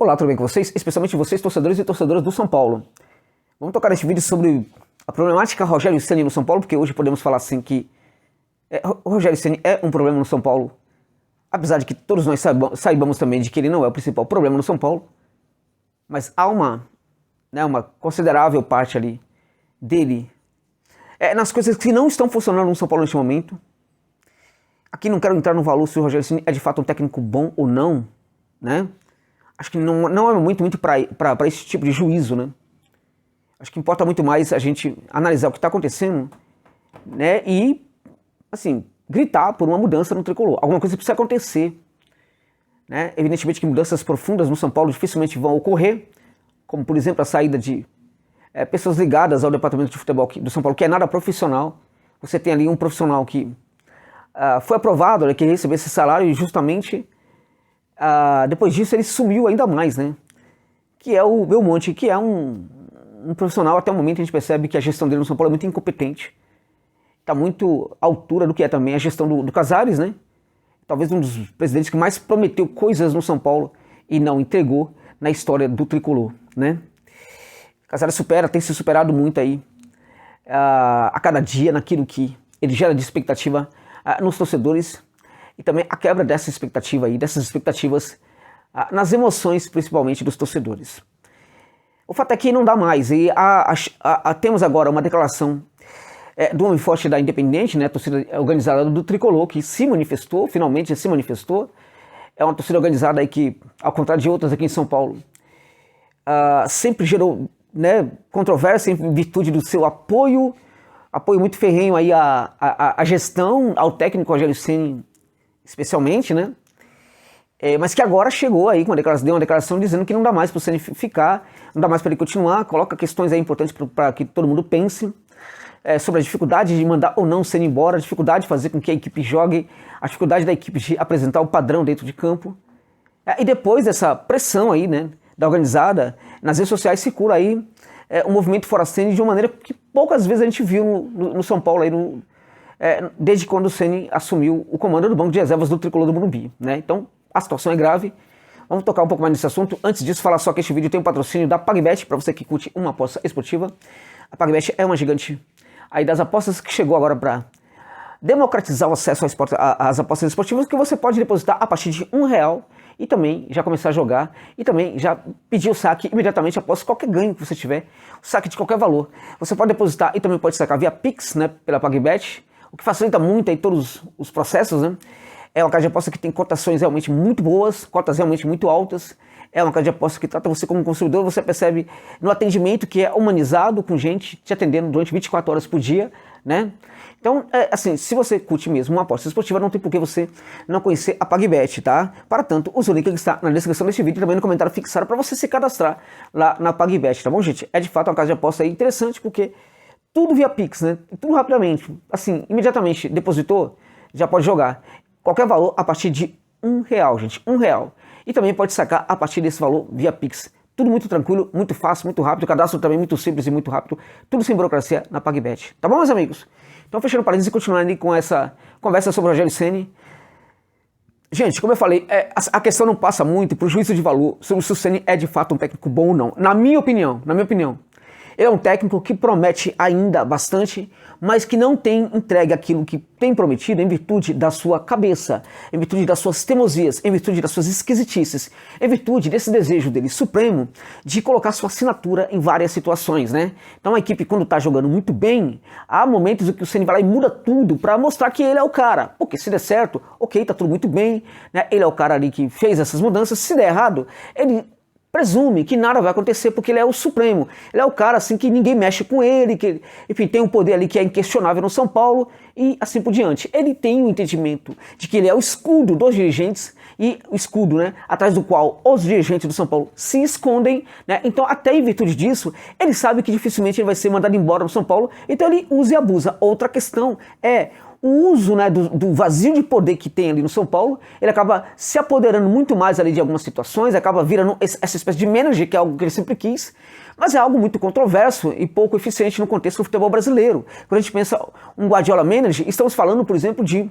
Olá, tudo bem com vocês? Especialmente vocês, torcedores e torcedoras do São Paulo. Vamos tocar neste vídeo sobre a problemática Rogério Ceni no São Paulo, porque hoje podemos falar assim que o Rogério Ceni é um problema no São Paulo, apesar de que todos nós saibamos também de que ele não é o principal problema no São Paulo, mas há uma considerável parte ali dele nas coisas que não estão funcionando no São Paulo neste momento. Aqui não quero entrar no valor se o Rogério Ceni é de fato um técnico bom ou não, né? Acho que não é muito para esse tipo de juízo, né? Acho que importa muito mais a gente analisar o que está acontecendo, né? E, assim, gritar por uma mudança no tricolor. Alguma coisa precisa acontecer, né? Evidentemente que mudanças profundas no São Paulo dificilmente vão ocorrer, como, por exemplo, a saída de pessoas ligadas ao departamento de futebol do São Paulo, que é nada profissional. Você tem ali um profissional que foi aprovado, né, que recebeu esse salário e justamente depois disso ele sumiu ainda mais, né? Que é o Belmonte, que é um profissional, até o momento a gente percebe que a gestão dele no São Paulo é muito incompetente. Está muito à altura do que é também a gestão do Casares, né? Talvez um dos presidentes que mais prometeu coisas no São Paulo e não entregou na história do tricolor, né? Casares tem se superado muito aí a cada dia naquilo que ele gera de expectativa nos torcedores e também a quebra dessa expectativa aí, dessas expectativas nas emoções principalmente dos torcedores. O fato é que não dá mais e temos agora uma declaração do Homem Forte da Independente, né, a torcida organizada do Tricolor, que se manifestou, finalmente se manifestou. É uma torcida organizada aí que, ao contrário de outras aqui em São Paulo, sempre gerou, né, controvérsia em virtude do seu apoio muito ferrenho aí à gestão, ao técnico Rogério Ceni, especialmente, né? Mas que agora chegou aí deu uma declaração dizendo que não dá mais para o Ceni ficar, não dá mais para ele continuar, coloca questões aí importantes para que todo mundo pense sobre a dificuldade de mandar ou não o Ceni embora, a dificuldade de fazer com que a equipe jogue, a dificuldade da equipe de apresentar o padrão dentro de campo. E depois dessa pressão aí, né, da organizada, nas redes sociais circula aí um movimento fora Ceni de uma maneira que poucas vezes a gente viu no São Paulo aí desde quando o Ceni assumiu o comando do banco de reservas do Tricolor do Morumbi, né? Então a situação é grave. Vamos tocar um pouco mais nesse assunto. Antes disso, falar só que este vídeo tem um patrocínio da PagBet, para você que curte uma aposta esportiva. A PagBet é uma gigante aí das apostas que chegou agora para democratizar o acesso às apostas esportivas, que você pode depositar a partir de R$1 e também já começar a jogar e também já pedir o saque imediatamente após qualquer ganho que você tiver, o saque de qualquer valor. Você pode depositar e também pode sacar via Pix, né, pela PagBet, o que facilita muito aí todos os processos, né? É uma casa de aposta que tem cotações realmente muito boas, cotas realmente muito altas. É uma casa de aposta que trata você como consumidor, você percebe no atendimento que é humanizado, com gente te atendendo durante 24 horas por dia, né? Então, assim, se você curte mesmo uma aposta esportiva, não tem por que você não conhecer a PagBet, tá? Para tanto, usa o link que está na descrição deste vídeo e também no comentário fixado para você se cadastrar lá na PagBet, tá bom, gente? É de fato uma casa de aposta interessante porque tudo via Pix, né? Tudo rapidamente, assim, imediatamente depositou, já pode jogar. Qualquer valor a partir de R$1, gente, R$1. E também pode sacar a partir desse valor via Pix. Tudo muito tranquilo, muito fácil, muito rápido. O cadastro também muito simples e muito rápido. Tudo sem burocracia na PagBet. Tá bom, meus amigos? Então, fechando parênteses e continuando ali com essa conversa sobre o Rogério Ceni. Gente, como eu falei, a questão não passa muito pro juízo de valor sobre se o Ceni é de fato um técnico bom ou não. Na minha opinião, ele é um técnico que promete ainda bastante, mas que não tem entregue aquilo que tem prometido em virtude da sua cabeça, em virtude das suas teimosias, em virtude das suas esquisitices, em virtude desse desejo dele supremo de colocar sua assinatura em várias situações, né? Então a equipe, quando tá jogando muito bem, há momentos em que o Ceni vai lá e muda tudo para mostrar que ele é o cara. Porque se der certo, ok, tá tudo muito bem, né? Ele é o cara ali que fez essas mudanças. Se der errado, ele presume que nada vai acontecer porque ele é o supremo. Ele é o cara assim que ninguém mexe com ele, que, enfim, tem um poder ali que é inquestionável no São Paulo e assim por diante. Ele tem o entendimento de que ele é o escudo dos dirigentes e o escudo, né, atrás do qual os dirigentes do São Paulo se escondem, né? Então, até em virtude disso, ele sabe que dificilmente ele vai ser mandado embora do São Paulo, então ele usa e abusa. Outra questão é o uso, né, do vazio de poder que tem ali no São Paulo, ele acaba se apoderando muito mais ali de algumas situações, acaba virando essa espécie de manager, que é algo que ele sempre quis, mas é algo muito controverso e pouco eficiente no contexto do futebol brasileiro. Quando a gente pensa um Guardiola manager, estamos falando, por exemplo, de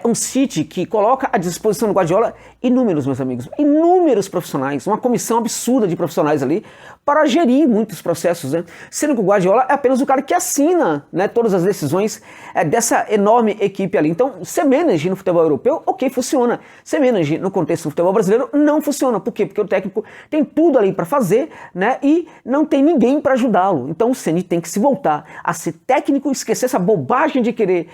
um City que coloca à disposição do Guardiola inúmeros, meus amigos, inúmeros profissionais, uma comissão absurda de profissionais ali para gerir muitos processos, né? Sendo que o Guardiola é apenas o cara que assina, né, todas as decisões dessa enorme equipe ali. Então, ser manager no futebol europeu, ok, funciona. Ser manager no contexto do futebol brasileiro não funciona. Por quê? Porque o técnico tem tudo ali para fazer, né, e não tem ninguém para ajudá-lo. Então o Ceni tem que se voltar a ser técnico, esquecer essa bobagem de querer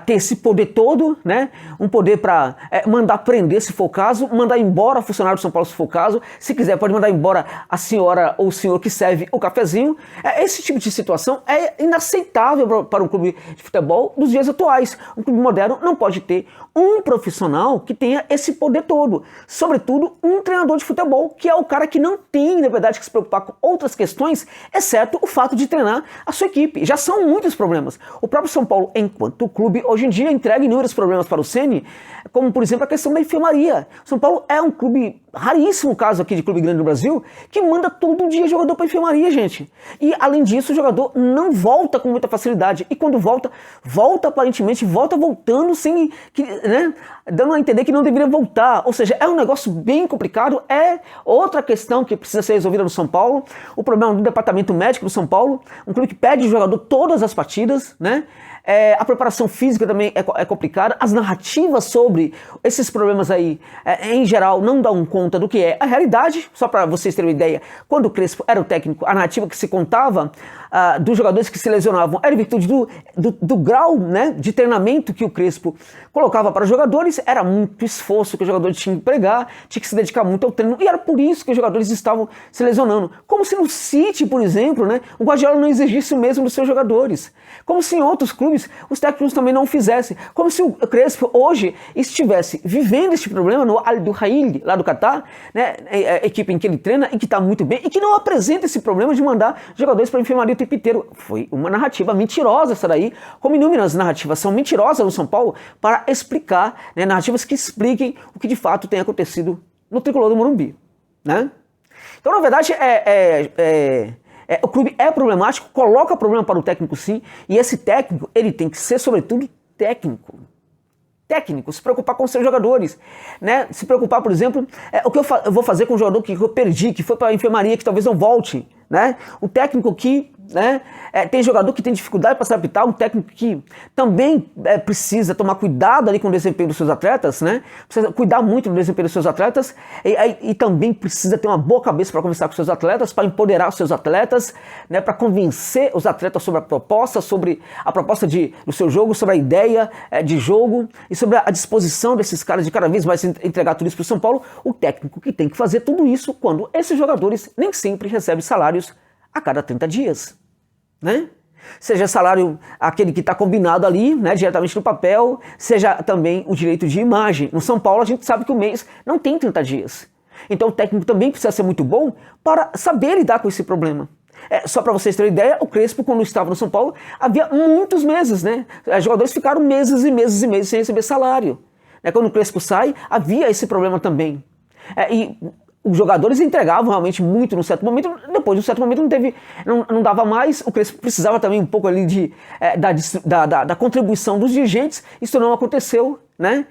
ter esse poder todo, né? Um poder para mandar prender se for o caso, mandar embora funcionário do São Paulo se for o caso, se quiser pode mandar embora a senhora ou o senhor que serve o cafezinho. Esse tipo de situação é inaceitável para um clube de futebol dos dias atuais. Um clube moderno não pode ter um profissional que tenha esse poder todo. Sobretudo um treinador de futebol, que é o cara que não tem, na verdade, que se preocupar com outras questões, exceto o fato de treinar a sua equipe. Já são muitos problemas. O próprio São Paulo, enquanto clube, hoje em dia entrega inúmeros problemas para o Ceni, como, por exemplo, a questão da enfermaria. São Paulo é um clube, raríssimo caso aqui de clube grande no Brasil, que manda todo dia jogador para enfermaria, gente. E, além disso, o jogador não volta com muita facilidade. E quando volta aparentemente, voltando sem... né, dando a entender que não deveria voltar. Ou seja, é um negócio bem complicado, é outra questão que precisa ser resolvida no São Paulo. O problema do departamento médico do São Paulo, um clube que pede o jogador todas as partidas, né? A preparação física também é complicada, as narrativas sobre esses problemas aí, em geral, não dão conta do que é a realidade. Só para vocês terem uma ideia, quando o Crespo era o técnico, a narrativa que se contava dos jogadores que se lesionavam era em virtude do grau, né, de treinamento que o Crespo colocava para os jogadores, era muito esforço que os jogadores tinham que empregar, tinha que se dedicar muito ao treino, e era por isso que os jogadores estavam se lesionando. Como se no City, por exemplo, né, o Guardiola não exigisse o mesmo dos seus jogadores. Como se em outros clubes os técnicos também não fizessem. Como se o Crespo hoje estivesse vivendo este problema no Al Duhail, lá do Catar, né, a equipe em que ele treina e que está muito bem, e que não apresenta esse problema de mandar jogadores para a enfermaria o tempo inteiro. Foi uma narrativa mentirosa essa daí, como inúmeras narrativas são mentirosas no São Paulo, para explicar, né, narrativas que expliquem o que de fato tem acontecido no tricolor do Morumbi, né? Então, na verdade, o clube é problemático, coloca problema para o técnico sim, e esse técnico, ele tem que ser, sobretudo, técnico, se preocupar com os seus jogadores, né? Se preocupar, por exemplo, o que eu vou fazer com o jogador que eu perdi, que foi para a enfermaria, que talvez não volte, né? O técnico que, né, tem jogador que tem dificuldade para se adaptar, um técnico que também precisa tomar cuidado ali com o desempenho dos seus atletas, né? Precisa cuidar muito do desempenho dos seus atletas e também precisa ter uma boa cabeça para conversar com os seus atletas, para empoderar os seus atletas, né, para convencer os atletas sobre a proposta do seu jogo, sobre a ideia de jogo e sobre a disposição desses caras de cada vez mais entregar tudo isso para o São Paulo. O técnico que tem que fazer tudo isso quando esses jogadores nem sempre recebem salários a cada 30 dias, né? Seja salário aquele que está combinado ali, né, diretamente no papel, seja também o direito de imagem. No São Paulo a gente sabe que o mês não tem 30 dias. Então o técnico também precisa ser muito bom para saber lidar com esse problema. Só para vocês terem ideia, o Crespo, quando estava no São Paulo, havia muitos meses, né? Os jogadores ficaram meses e meses e meses sem receber salário. Quando o Crespo sai, havia esse problema também. E os jogadores entregavam realmente muito num certo momento, depois de um certo momento não dava mais, o Crespo precisava também um pouco ali da contribuição dos dirigentes, isso não aconteceu, né?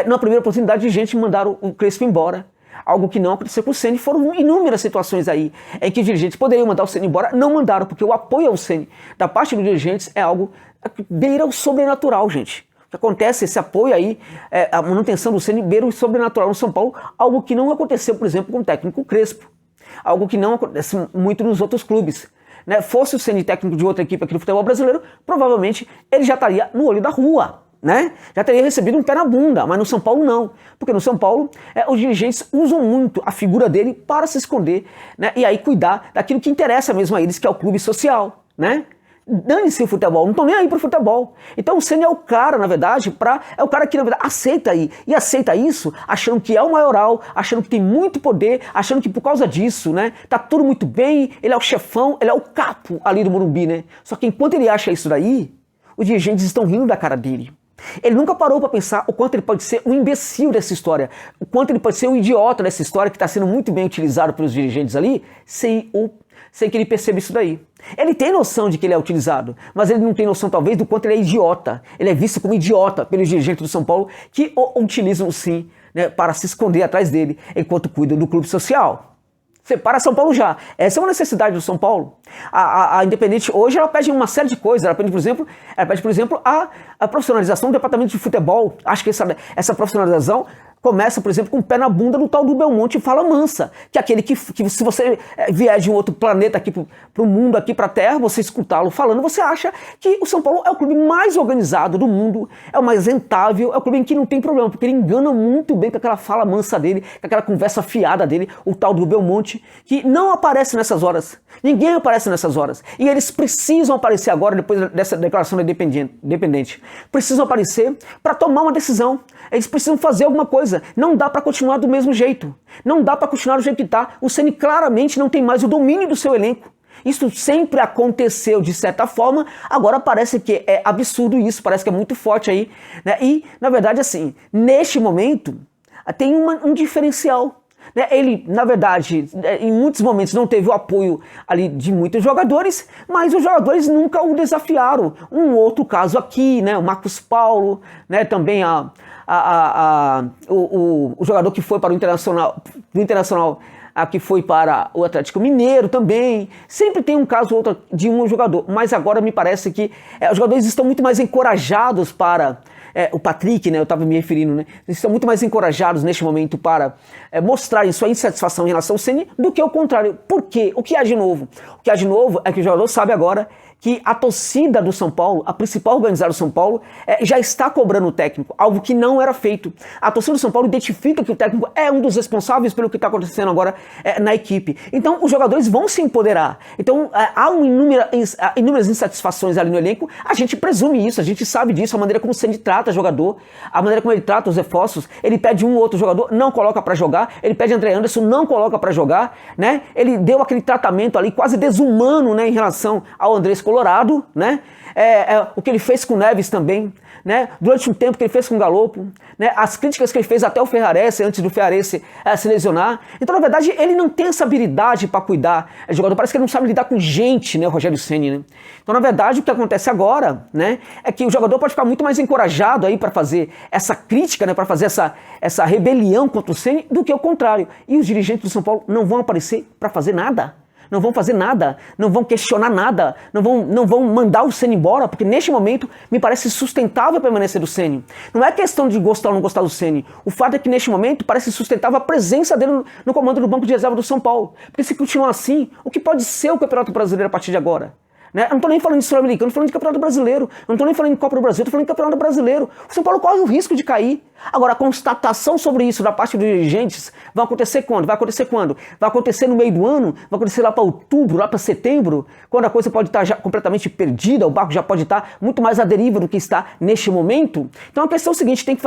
Na primeira oportunidade, os dirigentes mandaram o Crespo embora, algo que não aconteceu com o Ceni. Foram inúmeras situações aí em que os dirigentes poderiam mandar o Ceni embora, não mandaram, porque o apoio ao Ceni da parte dos dirigentes é algo que beira o sobrenatural, gente. O que acontece, esse apoio aí, a manutenção do Ceni beira o sobrenatural no São Paulo, algo que não aconteceu, por exemplo, com o técnico Crespo, algo que não acontece muito nos outros clubes, né? Fosse o Ceni técnico de outra equipe aqui do futebol brasileiro, provavelmente ele já estaria no olho da rua, né? Já teria recebido um pé na bunda, mas no São Paulo não, porque no São Paulo os dirigentes usam muito a figura dele para se esconder, né? E aí cuidar daquilo que interessa mesmo a eles, que é o clube social, né? Dane-se o futebol, não estão nem aí pro futebol. Então o Ceni é o cara, na verdade, é o cara que, na verdade, aceita aí. E aceita isso achando que é o maioral, achando que tem muito poder, achando que por causa disso, né, tá tudo muito bem, ele é o chefão, ele é o capo ali do Morumbi, né? Só que enquanto ele acha isso daí, os dirigentes estão rindo da cara dele. Ele nunca parou para pensar o quanto ele pode ser um imbecil dessa história, o quanto ele pode ser um idiota dessa história que está sendo muito bem utilizado pelos dirigentes ali, sem que ele perceba isso daí. Ele tem noção de que ele é utilizado, mas ele não tem noção talvez do quanto ele é idiota. Ele é visto como idiota pelos dirigentes do São Paulo que o utilizam sim, né, para se esconder atrás dele enquanto cuida do clube social. Separa São Paulo já. Essa é uma necessidade do São Paulo. A Independente hoje ela pede uma série de coisas. Ela pede, por exemplo, a profissionalização do departamento de futebol. Acho que essa profissionalização começa, por exemplo, com o pé na bunda do tal do Belmonte Fala Mansa, que é aquele que se você vier de um outro planeta aqui pro mundo, aqui pra Terra, você escutá-lo falando, você acha que o São Paulo é o clube mais organizado do mundo, é o mais rentável, é o clube em que não tem problema, porque ele engana muito bem com aquela fala mansa dele, com aquela conversa fiada dele, o tal do Belmonte, que não aparece nessas horas. Ninguém aparece nessas horas. E eles precisam aparecer agora, depois dessa declaração da Independente. Precisam aparecer para tomar uma decisão. Eles precisam fazer alguma coisa. Não dá para continuar do mesmo jeito. Não dá para continuar do jeito que está. O Ceni claramente não tem mais o domínio do seu elenco. Isso sempre aconteceu de certa forma, agora parece que é absurdo isso, parece que é muito forte aí, né? E, na verdade, assim, neste momento, tem um diferencial. Ele, na verdade, em muitos momentos não teve o apoio ali de muitos jogadores, mas os jogadores nunca o desafiaram. Um outro caso aqui, né, o Marcos Paulo, né, também o jogador que foi para o Internacional, que foi para o Atlético Mineiro também. Sempre tem um caso ou outro de um jogador, mas agora me parece que os jogadores estão muito mais encorajados para... o Patrick, né, eu estava me referindo, né, eles estão muito mais encorajados neste momento para mostrarem sua insatisfação em relação ao Ceni do que o contrário. Por quê? O que há de novo? O que há de novo é que o jogador sabe agora que a torcida do São Paulo, a principal organizada do São Paulo, já está cobrando o técnico, algo que não era feito. A torcida do São Paulo identifica que o técnico é um dos responsáveis pelo que está acontecendo agora na equipe. Então os jogadores vão se empoderar. Então há inúmeras insatisfações ali no elenco, a gente presume isso, a gente sabe disso, a maneira como o Ceni trata o jogador, a maneira como ele trata os reforços, ele pede um ou outro jogador, não coloca para jogar, ele pede André Anderson, não coloca para jogar, né? Ele deu aquele tratamento ali quase desumano, né, em relação ao Andrés Colorado, né? O que ele fez com o Neves também, né? Durante um tempo que ele fez com o Galopo, né? As críticas que ele fez até o Ferrarese, antes do Ferrarese se lesionar. Então, na verdade, ele não tem essa habilidade para cuidar de jogador. Parece que ele não sabe lidar com gente, né, o Rogério Ceni, né? Então, na verdade, o que acontece agora, né, é que o jogador pode ficar muito mais encorajado aí para fazer essa crítica, né, para fazer essa rebelião contra o Ceni, do que o contrário. E os dirigentes do São Paulo não vão aparecer para fazer nada. Não vão fazer nada, não vão questionar nada, não vão mandar o Ceni embora, porque neste momento me parece sustentável permanecer do Ceni. Não é questão de gostar ou não gostar do Ceni. O fato é que neste momento parece sustentável a presença dele no comando do banco de reserva do São Paulo. Porque se continuar assim, o que pode ser o Campeonato Brasileiro a partir de agora? Né? Eu não estou nem falando de Sul-Americano, estou falando de Campeonato Brasileiro. Eu não estou nem falando de Copa do Brasil, estou falando de Campeonato Brasileiro. O São Paulo corre o risco de cair. Agora, a constatação sobre isso da parte dos dirigentes vai acontecer quando? Vai acontecer quando? Vai acontecer no meio do ano? Vai acontecer lá para outubro, lá para setembro? Quando a coisa pode estar já completamente perdida, o barco já pode estar muito mais à deriva do que está neste momento? Então a questão é o seguinte, tem que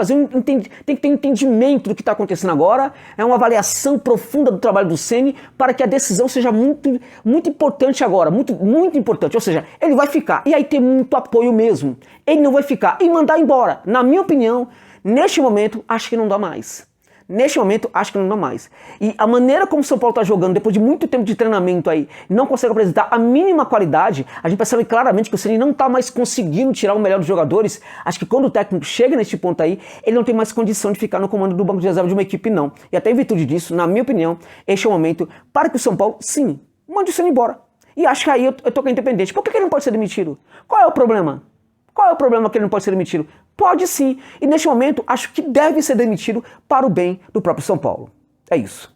ter um entendimento do que está acontecendo agora, é uma avaliação profunda do trabalho do Ceni para que a decisão seja muito, muito importante agora, muito, muito importante. Ou seja, ele vai ficar, e aí tem muito apoio mesmo. Ele não vai ficar e mandar embora. Na minha opinião, neste momento, acho que não dá mais. Neste momento, acho que não dá mais. E a maneira como o São Paulo está jogando, depois de muito tempo de treinamento aí, não consegue apresentar a mínima qualidade, a gente percebe claramente que o Ceni não está mais conseguindo tirar o melhor dos jogadores. Acho que quando o técnico chega neste ponto aí, ele não tem mais condição de ficar no comando do banco de reserva de uma equipe, não. E até em virtude disso, na minha opinião, este é o momento para que o São Paulo, sim, mande o Ceni embora. E acho que aí eu tô com a Independente. Por que ele não pode ser demitido? Qual é o problema? Qual é o problema que ele não pode ser demitido? Pode sim. E neste momento, acho que deve ser demitido para o bem do próprio São Paulo. É isso.